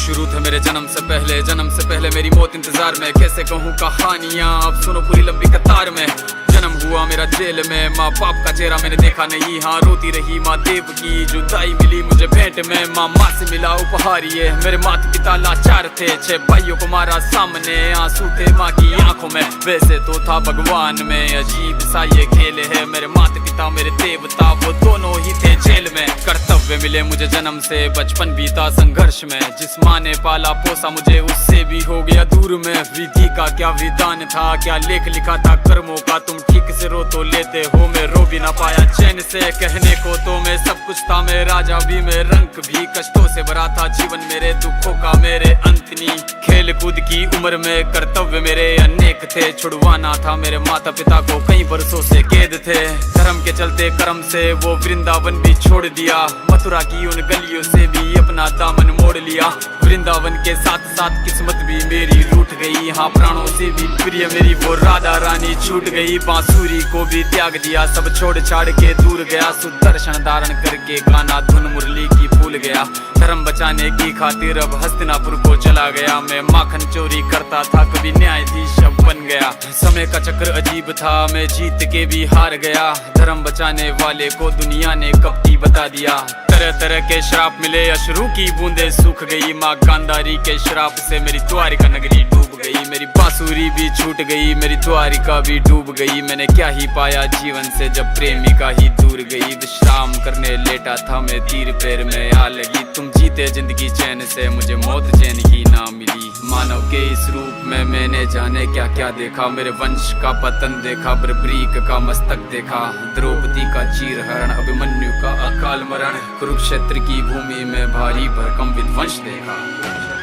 शुरू थे मेरे जन्म से पहले मेरी मौत इंतजार में। कैसे कहूँ कहानियाँ, अब सुनो पूरी लंबी कतार में। जन्म हुआ मेरा जेल में, माँ बाप का चेहरा मैंने देखा नहीं। हाँ रोती रही माँ देव की, जुदाई मिली मुझे भेंट में। माँ से मिला उपहार ये, मेरे माता पिता लाचार थे। 6 भाइयों को मारा सामने, आंसू थे माँ की आंखों में। वैसे तो था भगवान में, अजीब सा ये खेल है। मेरे माता पिता मेरे देवता, वो दोनों ही थे जेल में। कर्तव्य मिले मुझे जन्म से, बचपन बीता संघर्ष में। जिस माँ ने पाला पोसा मुझे, उससे भी हो गया दूर में। विधि का क्या विधान था, क्या लेख लिखा था कर्मों का। तुम ठीक से रो तो लेते हो, मैं रो भी ना पाया चैन से। कहने को तो मैं सब कुछ था, मैं राजा भी, मैं रंक भी। कष्टों से भरा था जीवन मेरे, दुखों का मेरे अंत नहीं। खेल कूद की उम्र में कर्तव्य मेरे अनेक थे। छुड़वाना था मेरे माता पिता को, कई बरसों से कैद थे। धर्म के चलते कर्म से वो वृंदावन भी छोड़ दिया। मथुरा की उन गलियों से भी अपना दामन मोड़ लिया। वृंदावन के साथ साथ किस्मत भी मेरी रूठ गई। हाँ प्राणों से भी प्रिय मेरी वो राधा रानी छूट गई। बांसुरी को भी त्याग दिया, सब छोड़ छाड़ के दूर गया। सुदर्शन धारण करके गाना धुन मुरली की भूल गया। धर्म बचाने की खातिर अब हस्तिनापुर को चला गया। मैं माखन चोरी करता था, कभी न्यायाधीश अब बन गया। समय का चक्र अजीब था, मैं जीत के भी हार गया। धर्म बचाने वाले को दुनिया ने कपटी बता दिया। तरह तरह के श्राप मिले, अश्रु की बूंदे सूख गई। माँ गांधारी के श्राप से मेरी द्वारिका नगरी डूब गई। मेरी बांसुरी भी छूट गई, मेरी द्वारिका भी डूब गई। मैंने क्या ही पाया जीवन से, जब प्रेमिका ही दूर गई। विश्राम करने लेटा था मैं, तीर पैर में आ लगी। तुम जीते जिंदगी चैन से, मुझे मौत चैन ही ना मिली। मानव के इस रूप में मैंने जाने क्या क्या देखा। मेरे वंश का पतन देखा, बर्बरीक का मस्तक देखा। द्रौपदी का चीरहरण, अभिमन्यु का अकाल मरण। कुरुक्षेत्र की भूमि में भारी भरकम विध्वंस देखा।